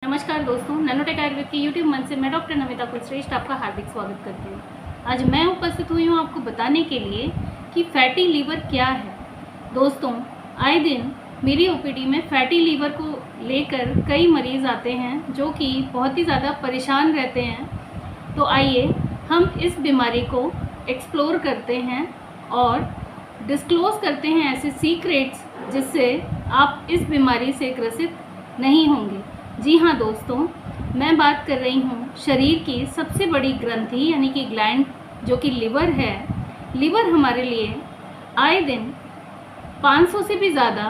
नमस्कार दोस्तों, नैनोटेक आयुर्वेद के यूट्यूब मंच से मैं डॉक्टर नमिता कुलश्रेष्ठ आपका हार्दिक स्वागत करती हूँ। आज मैं उपस्थित हुई हूँ आपको बताने के लिए कि फैटी लीवर क्या है। दोस्तों, आए दिन मेरी ओपीडी में फैटी लीवर को लेकर कई मरीज़ आते हैं जो कि बहुत ही ज़्यादा परेशान रहते हैं। तो आइए हम इस बीमारी को एक्सप्लोर करते हैं और डिस्क्लोज़ करते हैं ऐसे सीक्रेट्स जिससे आप इस बीमारी से ग्रसित नहीं होंगे। जी हाँ दोस्तों, मैं बात कर रही हूँ शरीर की सबसे बड़ी ग्रंथि यानी कि ग्लैंड जो कि लिवर है। लिवर हमारे लिए आए दिन 500 से भी ज़्यादा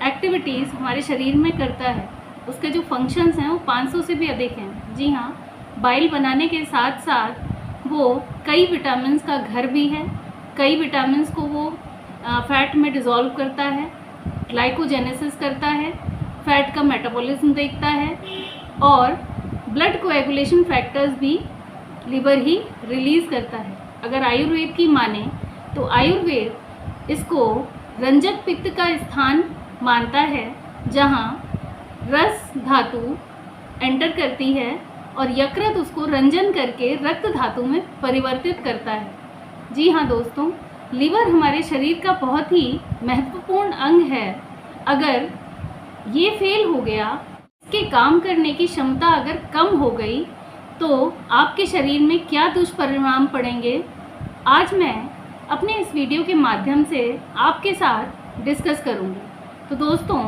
एक्टिविटीज़ हमारे शरीर में करता है। उसके जो फंक्शंस हैं वो 500 से भी अधिक हैं। जी हाँ, बाइल बनाने के साथ साथ वो कई विटामिन्स का घर भी है। कई विटामिन्स को वो फैट में डिज़ोल्व करता है, ग्लाइकोजेनेसिस करता है, फैट का मेटाबॉलिज्म देखता है और ब्लड कोएगुलेशन फैक्टर्स भी लिवर ही रिलीज़ करता है। अगर आयुर्वेद की माने तो आयुर्वेद इसको रंजक पित्त का स्थान मानता है, जहाँ रस धातु एंटर करती है और यकृत उसको रंजन करके रक्त धातु में परिवर्तित करता है। जी हाँ दोस्तों, लिवर हमारे शरीर का बहुत ही महत्वपूर्ण अंग है। अगर ये फेल हो गया, इसके काम करने की क्षमता अगर कम हो गई तो आपके शरीर में क्या दुष्परिणाम पड़ेंगे, आज मैं अपने इस वीडियो के माध्यम से आपके साथ डिस्कस करूँगी। तो दोस्तों,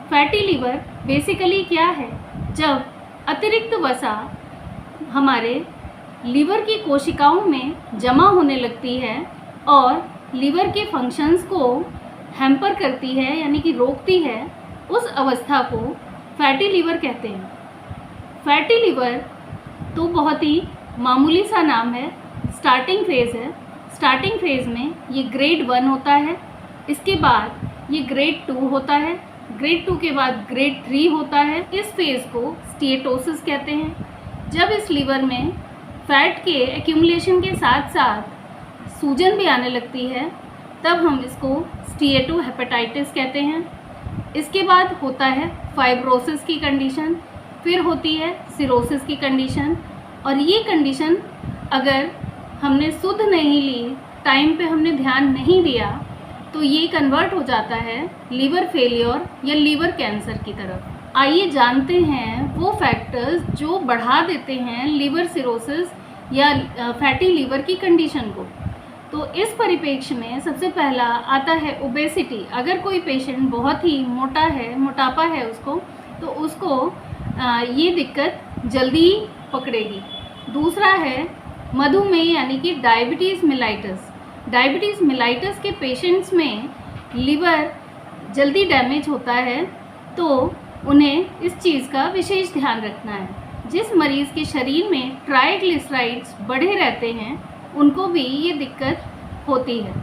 फैटी लीवर बेसिकली क्या है? जब अतिरिक्त वसा हमारे लिवर की कोशिकाओं में जमा होने लगती है और लिवर के फंक्शंस को हैम्पर करती है यानी कि रोकती है, उस अवस्था को फैटी लीवर कहते हैं। फैटी लीवर तो बहुत ही मामूली सा नाम है, स्टार्टिंग फेज़ है। स्टार्टिंग फेज़ में ये ग्रेड 1 होता है, इसके बाद ये ग्रेड 2 होता है, ग्रेड 2 के बाद ग्रेड 3 होता है। इस फेज़ को स्टीएटोसिस कहते हैं। जब इस लीवर में फैट के एक्यूमुलेशन के साथ साथ सूजन भी आने लगती है, तब हम इसको स्टीएटो हेपेटाइटिस कहते हैं। इसके बाद होता है फाइब्रोसिस की कंडीशन, फिर होती है सिरोसिस की कंडीशन। और ये कंडीशन अगर हमने शुद्ध नहीं ली, टाइम पे हमने ध्यान नहीं दिया, तो ये कन्वर्ट हो जाता है लीवर फेलियर या लीवर कैंसर की तरफ। आइए जानते हैं वो फैक्टर्स जो बढ़ा देते हैं लीवर सिरोसिस या फैटी लीवर की कंडीशन को। तो इस परिप्रेक्ष्य में सबसे पहला आता है ओबेसिटी। अगर कोई पेशेंट बहुत ही मोटा है, मोटापा है उसको, तो उसको ये दिक्कत जल्दी पकड़ेगी। दूसरा है मधुमेह यानी कि डायबिटीज़ मिलाइटस। डायबिटीज़ मिलाइटस के पेशेंट्स में लिवर जल्दी डैमेज होता है, तो उन्हें इस चीज़ का विशेष ध्यान रखना है। जिस मरीज़ के शरीर में ट्राइग्लिसराइड्स बढ़े रहते हैं, उनको भी ये दिक्कत होती है।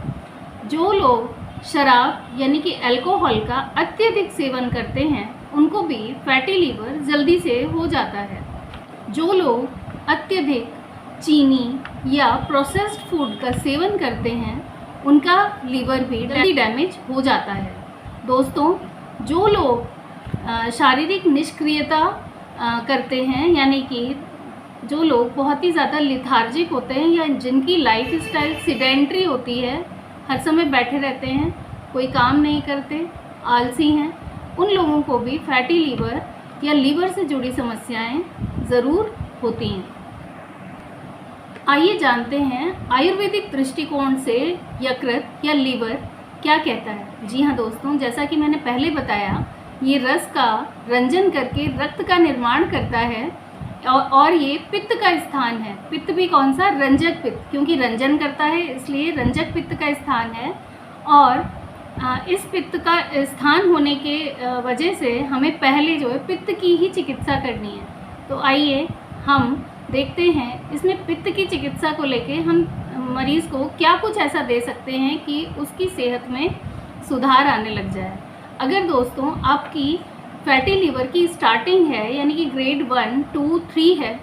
जो लोग शराब यानी कि अल्कोहल का अत्यधिक सेवन करते हैं, उनको भी फैटी लीवर जल्दी से हो जाता है। जो लोग अत्यधिक चीनी या प्रोसेस्ड फूड का सेवन करते हैं, उनका लीवर भी जल्दी डैमेज हो जाता है। दोस्तों, जो लोग शारीरिक निष्क्रियता करते हैं, यानी कि जो लोग बहुत ही ज़्यादा लिथार्जिक होते हैं या जिनकी लाइफ स्टाइल सीडेंट्री होती है, हर समय बैठे रहते हैं, कोई काम नहीं करते, आलसी हैं, उन लोगों को भी फैटी लीवर या लीवर से जुड़ी समस्याएं ज़रूर होती हैं। आइए जानते हैं आयुर्वेदिक दृष्टिकोण से यकृत या लीवर क्या कहता है। जी हाँ दोस्तों, जैसा कि मैंने पहले बताया, ये रस का रंजन करके रक्त का निर्माण करता है और ये पित्त का स्थान है। पित्त भी कौन सा? रंजक पित्त, क्योंकि रंजन करता है इसलिए रंजक पित्त का स्थान है। और इस पित्त का स्थान होने के वजह से हमें पहले जो है पित्त की ही चिकित्सा करनी है। तो आइए हम देखते हैं इसमें पित्त की चिकित्सा को लेके हम मरीज़ को क्या कुछ ऐसा दे सकते हैं कि उसकी सेहत में सुधार आने लग जाए। अगर दोस्तों आपकी फैटी लीवर की स्टार्टिंग है यानी कि ग्रेड 1, 2, 3 है,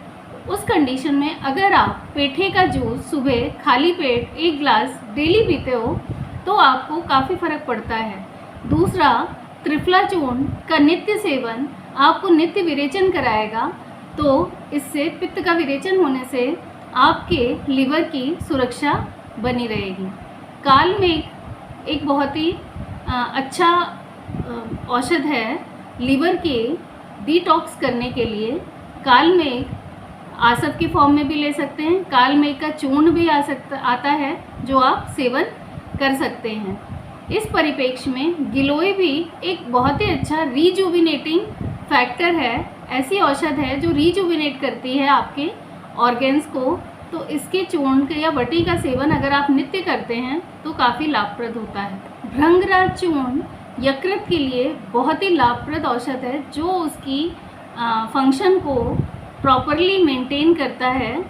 उस कंडीशन में अगर आप पेठे का जूस सुबह खाली पेट 1 ग्लास डेली पीते हो तो आपको काफ़ी फ़र्क पड़ता है। दूसरा, त्रिफला चूर्ण का नित्य सेवन आपको नित्य विरेचन कराएगा, तो इससे पित्त का विरेचन होने से आपके लिवर की सुरक्षा बनी रहेगी। कालमेघ एक बहुत ही अच्छा औषध है लिवर के डिटॉक्स करने के लिए। कालमेघ आसव के फॉर्म में भी ले सकते हैं, कालमेघ का चूर्ण भी आता है जो आप सेवन कर सकते हैं। इस परिप्रेक्ष्य में गिलोय भी एक बहुत ही अच्छा रीजुविनेटिंग फैक्टर है, ऐसी औषध है जो रीजुविनेट करती है आपके ऑर्गेन्स को। तो इसके चूर्ण के या बटी का सेवन अगर आप नित्य करते हैं तो काफ़ी लाभप्रद होता है। भृंगराज चूर्ण यकृत के लिए बहुत ही लाभप्रद औषध है जो उसकी फंक्शन को प्रॉपरली मेंटेन करता है,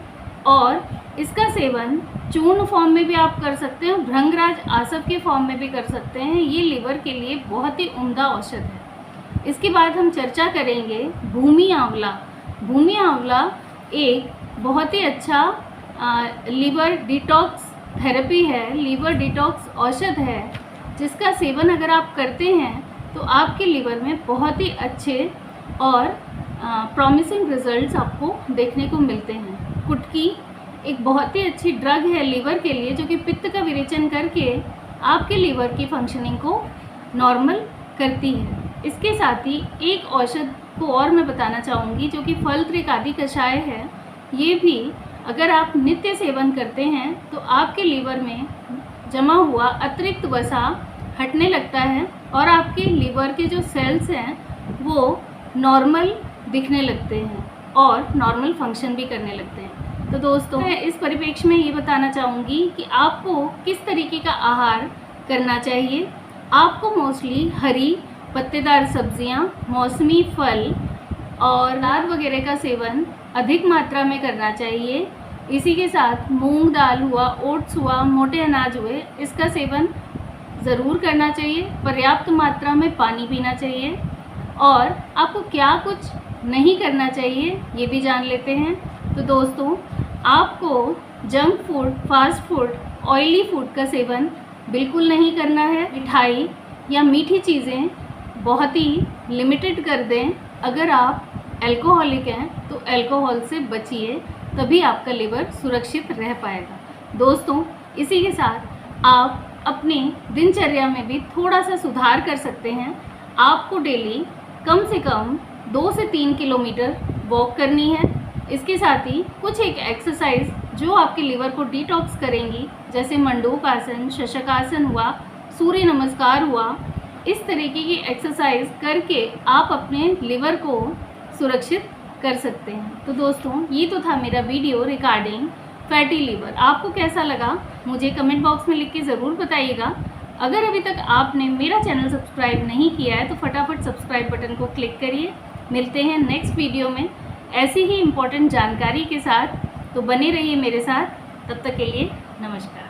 और इसका सेवन चूर्ण फॉर्म में भी आप कर सकते हैं, भृंगराज आसव के फॉर्म में भी कर सकते हैं। ये लिवर के लिए बहुत ही उम्दा औषध है। इसके बाद हम चर्चा करेंगे भूमि आंवला। भूमि आंवला एक बहुत ही अच्छा लिवर डिटॉक्स थेरेपी है, लिवर डिटॉक्स औषध है, जिसका सेवन अगर आप करते हैं तो आपके लिवर में बहुत ही अच्छे और प्रॉमिसिंग रिजल्ट्स आपको देखने को मिलते हैं। कुटकी एक बहुत ही अच्छी ड्रग है लिवर के लिए, जो कि पित्त का विरेचन करके आपके लिवर की फंक्शनिंग को नॉर्मल करती है। इसके साथ ही एक औषध को और मैं बताना चाहूँगी जो कि फल त्रिकादि कषाय है। ये भी अगर आप नित्य सेवन करते हैं तो आपके लिवर में जमा हुआ अतिरिक्त वसा हटने लगता है और आपके लिवर के जो सेल्स हैं वो नॉर्मल दिखने लगते हैं और नॉर्मल फंक्शन भी करने लगते हैं। तो दोस्तों, मैं इस परिप्रेक्ष्य में ये बताना चाहूँगी कि आपको किस तरीके का आहार करना चाहिए। आपको मोस्टली हरी पत्तेदार सब्जियां, मौसमी फल और दाल वगैरह का सेवन अधिक मात्रा में करना चाहिए। इसी के साथ मूंग दाल हुआ, ओट्स हुआ, मोटे अनाज हुए, इसका सेवन ज़रूर करना चाहिए। पर्याप्त मात्रा में पानी पीना चाहिए। और आपको क्या कुछ नहीं करना चाहिए ये भी जान लेते हैं। तो दोस्तों, आपको junk food, fast food, oily food का सेवन बिल्कुल नहीं करना है। मिठाई या मीठी चीज़ें बहुत ही लिमिटेड कर दें। अगर आप अल्कोहलिक हैं तो अल्कोहल से बचिए, तभी आपका लिवर सुरक्षित रह पाएगा। दोस्तों, इसी के साथ आप अपनी दिनचर्या में भी थोड़ा सा सुधार कर सकते हैं। आपको डेली कम से कम 2 से 3 किलोमीटर वॉक करनी है। इसके साथ ही कुछ एक एक्सरसाइज जो आपके लिवर को डिटॉक्स करेंगी, जैसे मंडूक आसन, शशकासन हुआ, सूर्य नमस्कार हुआ, इस तरीके की एक्सरसाइज करके आप अपने लिवर को सुरक्षित कर सकते हैं। तो दोस्तों, ये तो था मेरा वीडियो रिगार्डिंग फैटी लिवर। आपको कैसा लगा मुझे कमेंट बॉक्स में लिख के ज़रूर बताइएगा। अगर अभी तक आपने मेरा चैनल सब्सक्राइब नहीं किया है तो फटाफट सब्सक्राइब बटन को क्लिक करिए। मिलते हैं नेक्स्ट वीडियो में ऐसी ही इम्पोर्टेंट जानकारी के साथ। तो बने रहिए मेरे साथ। तब तक के लिए नमस्कार।